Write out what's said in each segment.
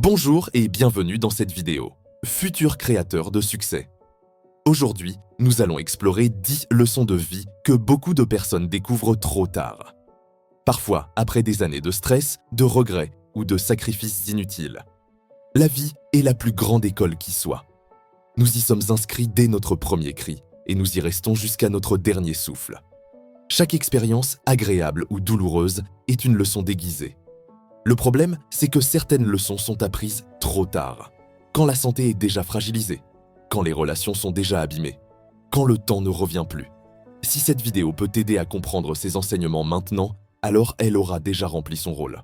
Bonjour et bienvenue dans cette vidéo, futur créateur de succès. Aujourd'hui, nous allons explorer 10 leçons de vie que beaucoup de personnes découvrent trop tard. Parfois, après des années de stress, de regrets ou de sacrifices inutiles. La vie est la plus grande école qui soit. Nous y sommes inscrits dès notre premier cri et nous y restons jusqu'à notre dernier souffle. Chaque expérience, agréable ou douloureuse, est une leçon déguisée. Le problème, c'est que certaines leçons sont apprises trop tard, quand la santé est déjà fragilisée, quand les relations sont déjà abîmées, quand le temps ne revient plus. Si cette vidéo peut t'aider à comprendre ces enseignements maintenant, alors elle aura déjà rempli son rôle.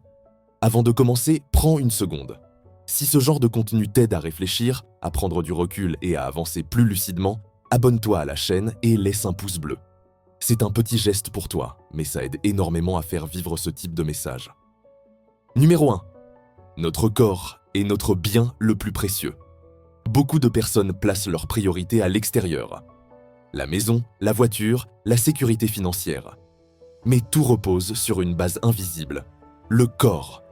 Avant de commencer, prends une seconde. Si ce genre de contenu t'aide à réfléchir, à prendre du recul et à avancer plus lucidement, abonne-toi à la chaîne et laisse un pouce bleu. C'est un petit geste pour toi, mais ça aide énormément à faire vivre ce type de message. Numéro 1. Notre corps est notre bien le plus précieux. Beaucoup de personnes placent leurs priorités à l'extérieur. La maison, la voiture, la sécurité financière. Mais tout repose sur une base invisible, le corps.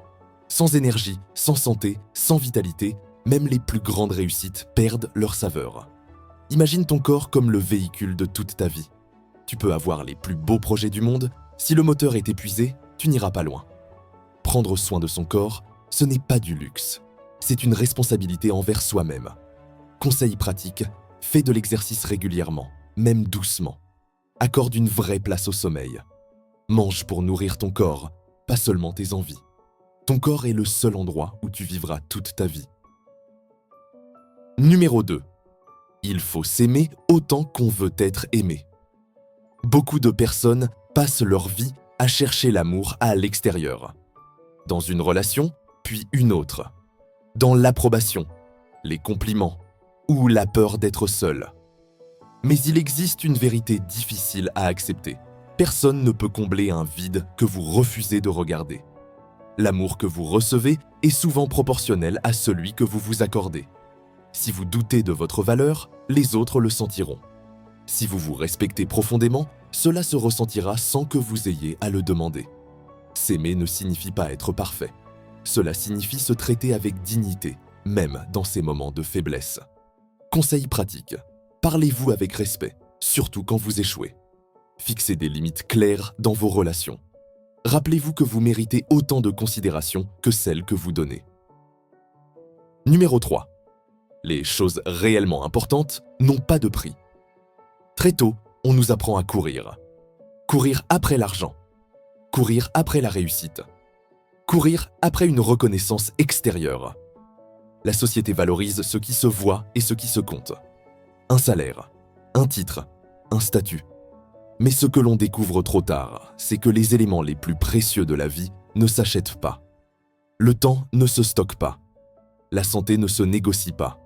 Sans énergie, sans santé, sans vitalité, même les plus grandes réussites perdent leur saveur. Imagine ton corps comme le véhicule de toute ta vie. Tu peux avoir les plus beaux projets du monde, si le moteur est épuisé, tu n'iras pas loin. Prendre soin de son corps, ce n'est pas du luxe. C'est une responsabilité envers soi-même. Conseil pratique, fais de l'exercice régulièrement, même doucement. Accorde une vraie place au sommeil. Mange pour nourrir ton corps, pas seulement tes envies. Ton corps est le seul endroit où tu vivras toute ta vie. Numéro 2. Il faut s'aimer autant qu'on veut être aimé. Beaucoup de personnes passent leur vie à chercher l'amour à l'extérieur. Dans une relation, puis une autre. Dans l'approbation, les compliments ou la peur d'être seul. Mais il existe une vérité difficile à accepter. Personne ne peut combler un vide que vous refusez de regarder. L'amour que vous recevez est souvent proportionnel à celui que vous vous accordez. Si vous doutez de votre valeur, les autres le sentiront. Si vous vous respectez profondément, cela se ressentira sans que vous ayez à le demander. S'aimer ne signifie pas être parfait. Cela signifie se traiter avec dignité, même dans ces moments de faiblesse. Conseil pratique. Parlez-vous avec respect, surtout quand vous échouez. Fixez des limites claires dans vos relations. Rappelez-vous que vous méritez autant de considération que celle que vous donnez. Numéro 3. Les choses réellement importantes n'ont pas de prix. Très tôt, on nous apprend à courir. Courir après l'argent. Courir après la réussite. Courir après une reconnaissance extérieure. La société valorise ce qui se voit et ce qui se compte. Un salaire, un titre, un statut. Mais ce que l'on découvre trop tard, c'est que les éléments les plus précieux de la vie ne s'achètent pas. Le temps ne se stocke pas. La santé ne se négocie pas.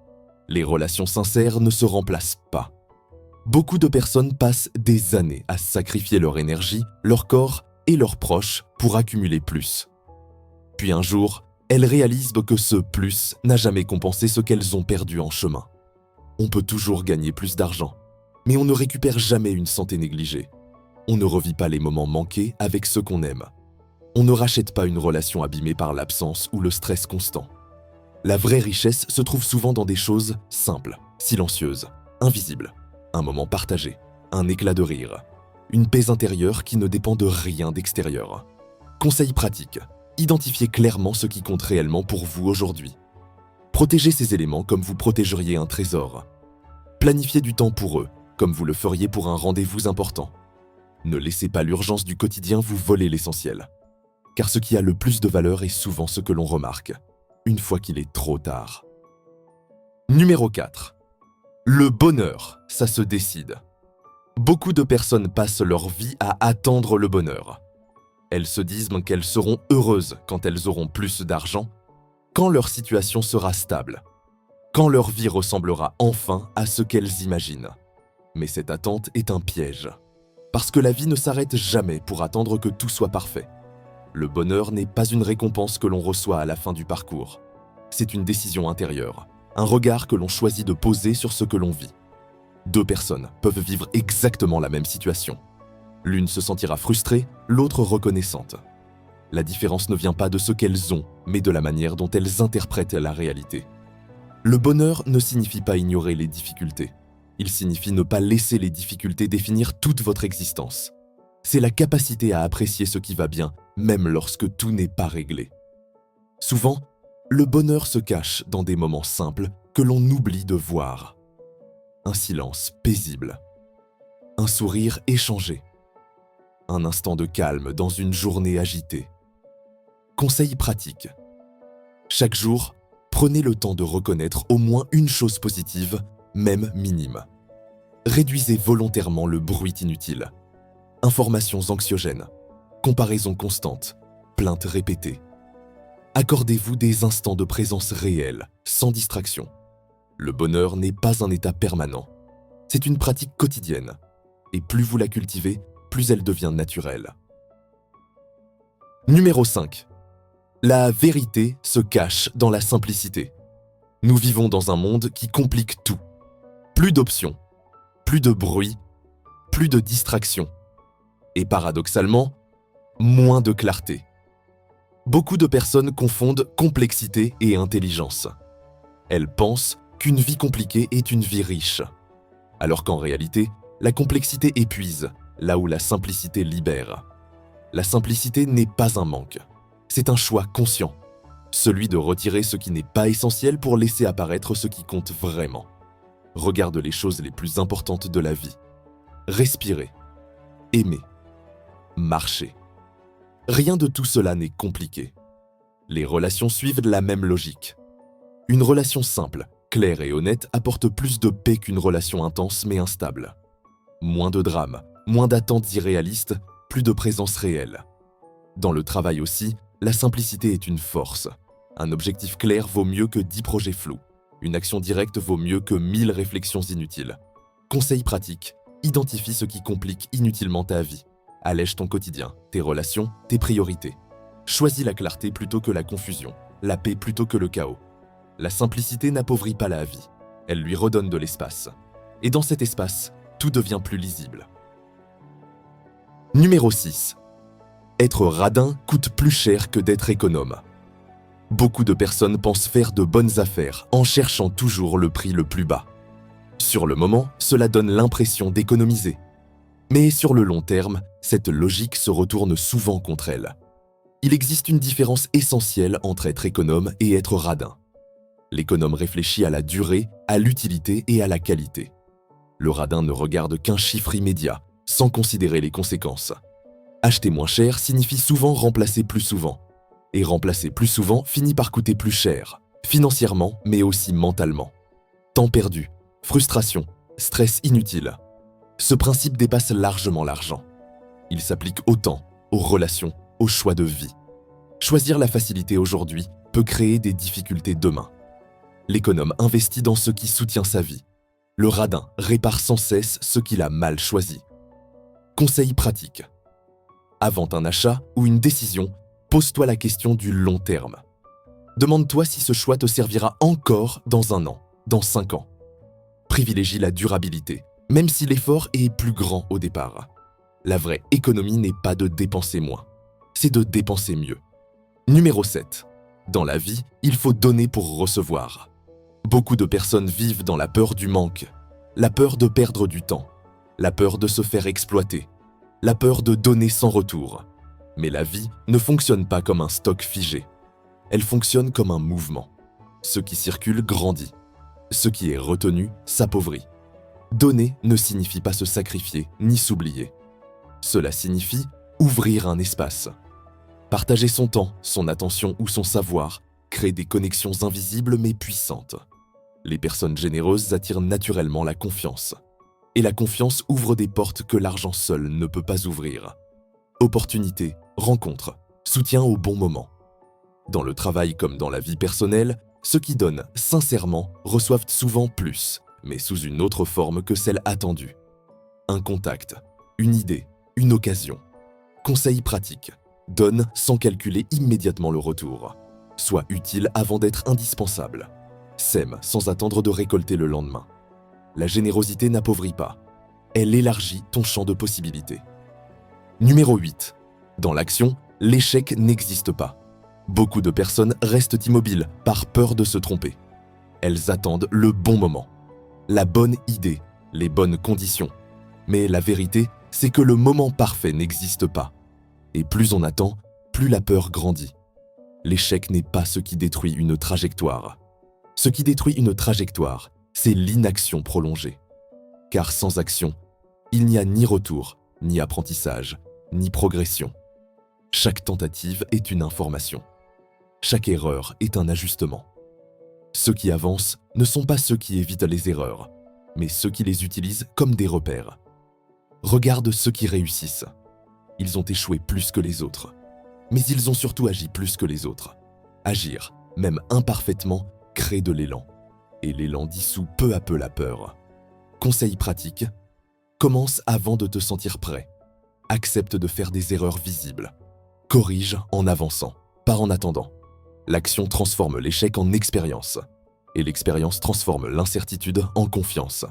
Les relations sincères ne se remplacent pas. Beaucoup de personnes passent des années à sacrifier leur énergie, leur corps et leurs proches pour accumuler plus. Puis un jour, elles réalisent que ce plus n'a jamais compensé ce qu'elles ont perdu en chemin. On peut toujours gagner plus d'argent, mais on ne récupère jamais une santé négligée. On ne revit pas les moments manqués avec ceux qu'on aime. On ne rachète pas une relation abîmée par l'absence ou le stress constant. La vraie richesse se trouve souvent dans des choses simples, silencieuses, invisibles. Un moment partagé, un éclat de rire, une paix intérieure qui ne dépend de rien d'extérieur. Conseil pratique, identifiez clairement ce qui compte réellement pour vous aujourd'hui. Protégez ces éléments comme vous protégeriez un trésor. Planifiez du temps pour eux, comme vous le feriez pour un rendez-vous important. Ne laissez pas l'urgence du quotidien vous voler l'essentiel. Car ce qui a le plus de valeur est souvent ce que l'on remarque, une fois qu'il est trop tard. Numéro 4. Le bonheur, ça se décide. Beaucoup de personnes passent leur vie à attendre le bonheur. Elles se disent qu'elles seront heureuses quand elles auront plus d'argent, quand leur situation sera stable, quand leur vie ressemblera enfin à ce qu'elles imaginent. Mais cette attente est un piège, parce que la vie ne s'arrête jamais pour attendre que tout soit parfait. Le bonheur n'est pas une récompense que l'on reçoit à la fin du parcours. C'est une décision intérieure, un regard que l'on choisit de poser sur ce que l'on vit. Deux personnes peuvent vivre exactement la même situation. L'une se sentira frustrée, l'autre reconnaissante. La différence ne vient pas de ce qu'elles ont, mais de la manière dont elles interprètent la réalité. Le bonheur ne signifie pas ignorer les difficultés. Il signifie ne pas laisser les difficultés définir toute votre existence. C'est la capacité à apprécier ce qui va bien, même lorsque tout n'est pas réglé. Souvent, le bonheur se cache dans des moments simples que l'on oublie de voir. Un silence paisible, un sourire échangé, un instant de calme dans une journée agitée. Conseil pratique. Chaque jour, prenez le temps de reconnaître au moins une chose positive, même minime. Réduisez volontairement le bruit inutile. Informations anxiogènes, comparaisons constantes, plaintes répétées. Accordez-vous des instants de présence réelle, sans distraction. Le bonheur n'est pas un état permanent. C'est une pratique quotidienne. Et plus vous la cultivez, plus elle devient naturelle. Numéro 5. La vérité se cache dans la simplicité. Nous vivons dans un monde qui complique tout. Plus d'options, plus de bruit, plus de distractions. Et paradoxalement, moins de clarté. Beaucoup de personnes confondent complexité et intelligence. Elles pensent qu'une vie compliquée est une vie riche, alors qu'en réalité, la complexité épuise, là où la simplicité libère. La simplicité n'est pas un manque, c'est un choix conscient, celui de retirer ce qui n'est pas essentiel pour laisser apparaître ce qui compte vraiment. Regarde les choses les plus importantes de la vie. Respirer, aimer, marcher. Rien de tout cela n'est compliqué. Les relations suivent la même logique. Une relation simple, claire et honnête apporte plus de paix qu'une relation intense mais instable. Moins de drames, moins d'attentes irréalistes, plus de présence réelle. Dans le travail aussi, la simplicité est une force. Un objectif clair vaut mieux que 10 projets flous. Une action directe vaut mieux que 1000 réflexions inutiles. Conseil pratique, identifie ce qui complique inutilement ta vie. Allège ton quotidien, tes relations, tes priorités. Choisis la clarté plutôt que la confusion, la paix plutôt que le chaos. La simplicité n'appauvrit pas la vie, elle lui redonne de l'espace. Et dans cet espace, tout devient plus lisible. Numéro 6. Être radin coûte plus cher que d'être économe. Beaucoup de personnes pensent faire de bonnes affaires en cherchant toujours le prix le plus bas. Sur le moment, cela donne l'impression d'économiser. Mais sur le long terme, cette logique se retourne souvent contre elle. Il existe une différence essentielle entre être économe et être radin. L'économe réfléchit à la durée, à l'utilité et à la qualité. Le radin ne regarde qu'un chiffre immédiat, sans considérer les conséquences. Acheter moins cher signifie souvent remplacer plus souvent. Et remplacer plus souvent finit par coûter plus cher, financièrement mais aussi mentalement. Temps perdu, frustration, stress inutile. Ce principe dépasse largement l'argent. Il s'applique au temps, aux relations, aux choix de vie. Choisir la facilité aujourd'hui peut créer des difficultés demain. L'économe investit dans ce qui soutient sa vie. Le radin répare sans cesse ce qu'il a mal choisi. Conseil pratique. Avant un achat ou une décision, pose-toi la question du long terme. Demande-toi si ce choix te servira encore dans 1 an, dans 5 ans. Privilégie la durabilité, même si l'effort est plus grand au départ. La vraie économie n'est pas de dépenser moins, c'est de dépenser mieux. Numéro 7. Dans la vie, il faut donner pour recevoir. Beaucoup de personnes vivent dans la peur du manque, la peur de perdre du temps, la peur de se faire exploiter, la peur de donner sans retour. Mais la vie ne fonctionne pas comme un stock figé. Elle fonctionne comme un mouvement. Ce qui circule grandit. Ce qui est retenu s'appauvrit. Donner ne signifie pas se sacrifier ni s'oublier. Cela signifie ouvrir un espace. Partager son temps, son attention ou son savoir crée des connexions invisibles mais puissantes. Les personnes généreuses attirent naturellement la confiance. Et la confiance ouvre des portes que l'argent seul ne peut pas ouvrir. Opportunités, rencontres, soutien au bon moment. Dans le travail comme dans la vie personnelle, ceux qui donnent sincèrement reçoivent souvent plus, mais sous une autre forme que celle attendue. Un contact, une idée, une occasion. Conseil pratique. Donne sans calculer immédiatement le retour. Sois utile avant d'être indispensable. Sème sans attendre de récolter le lendemain. La générosité n'appauvrit pas. Elle élargit ton champ de possibilités. Numéro 8. Dans l'action, l'échec n'existe pas. Beaucoup de personnes restent immobiles par peur de se tromper. Elles attendent le bon moment, la bonne idée, les bonnes conditions. Mais la vérité, c'est que le moment parfait n'existe pas. Et plus on attend, plus la peur grandit. L'échec n'est pas ce qui détruit une trajectoire. Ce qui détruit une trajectoire, c'est l'inaction prolongée. Car sans action, il n'y a ni retour, ni apprentissage, ni progression. Chaque tentative est une information. Chaque erreur est un ajustement. Ceux qui avancent ne sont pas ceux qui évitent les erreurs, mais ceux qui les utilisent comme des repères. Regarde ceux qui réussissent. Ils ont échoué plus que les autres. Mais ils ont surtout agi plus que les autres. Agir, même imparfaitement, crée de l'élan. Et l'élan dissout peu à peu la peur. Conseil pratique, commence avant de te sentir prêt. Accepte de faire des erreurs visibles. Corrige en avançant, pas en attendant. L'action transforme l'échec en expérience. Et l'expérience transforme l'incertitude en confiance.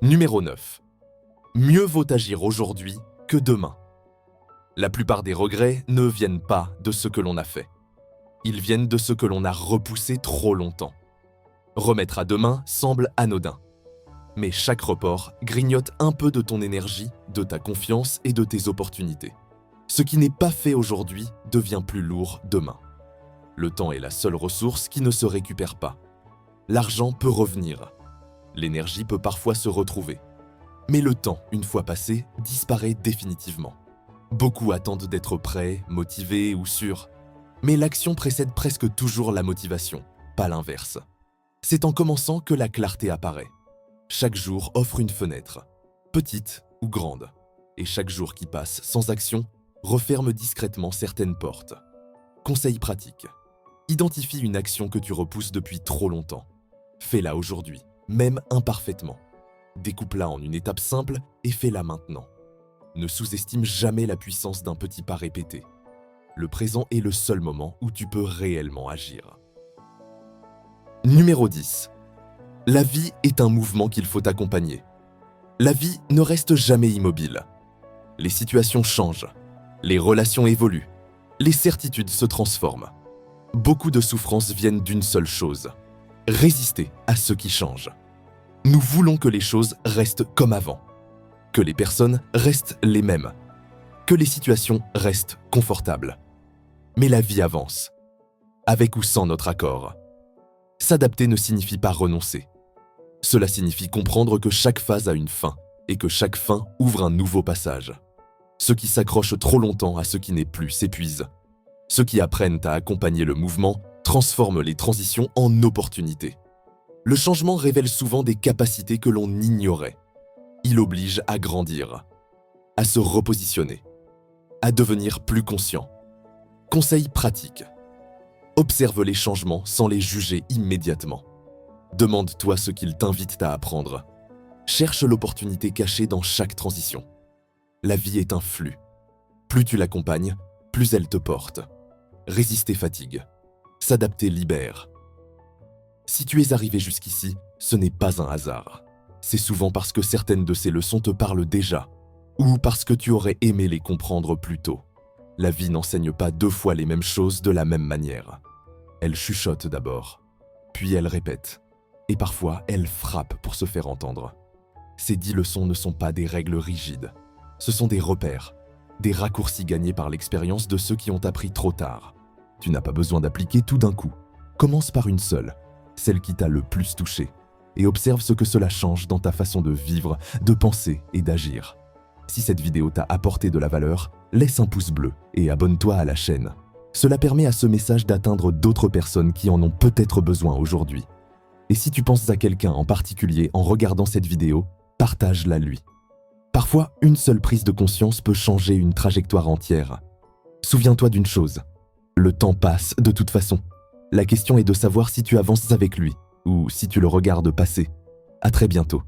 Numéro 9. Mieux vaut agir aujourd'hui que demain. La plupart des regrets ne viennent pas de ce que l'on a fait. Ils viennent de ce que l'on a repoussé trop longtemps. Remettre à demain semble anodin. Mais chaque report grignote un peu de ton énergie, de ta confiance et de tes opportunités. Ce qui n'est pas fait aujourd'hui devient plus lourd demain. Le temps est la seule ressource qui ne se récupère pas. L'argent peut revenir. L'énergie peut parfois se retrouver. Mais le temps, une fois passé, disparaît définitivement. Beaucoup attendent d'être prêts, motivés ou sûrs. Mais l'action précède presque toujours la motivation, pas l'inverse. C'est en commençant que la clarté apparaît. Chaque jour offre une fenêtre, petite ou grande. Et chaque jour qui passe sans action referme discrètement certaines portes. Conseil pratique. Identifie une action que tu repousses depuis trop longtemps. Fais-la aujourd'hui, même imparfaitement. Découpe-la en une étape simple et fais-la maintenant. Ne sous-estime jamais la puissance d'un petit pas répété. Le présent est le seul moment où tu peux réellement agir. Numéro 10. La vie est un mouvement qu'il faut accompagner. La vie ne reste jamais immobile. Les situations changent, les relations évoluent, les certitudes se transforment. Beaucoup de souffrances viennent d'une seule chose, résister à ce qui change. Nous voulons que les choses restent comme avant, que les personnes restent les mêmes, que les situations restent confortables. Mais la vie avance, avec ou sans notre accord. S'adapter ne signifie pas renoncer. Cela signifie comprendre que chaque phase a une fin et que chaque fin ouvre un nouveau passage. Ceux qui s'accrochent trop longtemps à ce qui n'est plus s'épuisent. Ceux qui apprennent à accompagner le mouvement transforment les transitions en opportunités. Le changement révèle souvent des capacités que l'on ignorait. Il oblige à grandir, à se repositionner, à devenir plus conscient. Conseil pratique. Observe les changements sans les juger immédiatement. Demande-toi ce qu'ils t'invitent à apprendre. Cherche l'opportunité cachée dans chaque transition. La vie est un flux. Plus tu l'accompagnes, plus elle te porte. Résister fatigue. S'adapter libère. Si tu es arrivé jusqu'ici, ce n'est pas un hasard. C'est souvent parce que certaines de ces leçons te parlent déjà, ou parce que tu aurais aimé les comprendre plus tôt. La vie n'enseigne pas deux fois les mêmes choses de la même manière. Elle chuchote d'abord, puis elle répète, et parfois elle frappe pour se faire entendre. Ces 10 leçons ne sont pas des règles rigides, ce sont des repères, des raccourcis gagnés par l'expérience de ceux qui ont appris trop tard. Tu n'as pas besoin d'appliquer tout d'un coup. Commence par une seule, celle qui t'a le plus touché, et observe ce que cela change dans ta façon de vivre, de penser et d'agir. Si cette vidéo t'a apporté de la valeur, laisse un pouce bleu et abonne-toi à la chaîne. Cela permet à ce message d'atteindre d'autres personnes qui en ont peut-être besoin aujourd'hui. Et si tu penses à quelqu'un en particulier en regardant cette vidéo, partage-la lui. Parfois, une seule prise de conscience peut changer une trajectoire entière. Souviens-toi d'une chose, le temps passe de toute façon. La question est de savoir si tu avances avec lui ou si tu le regardes passer. À très bientôt.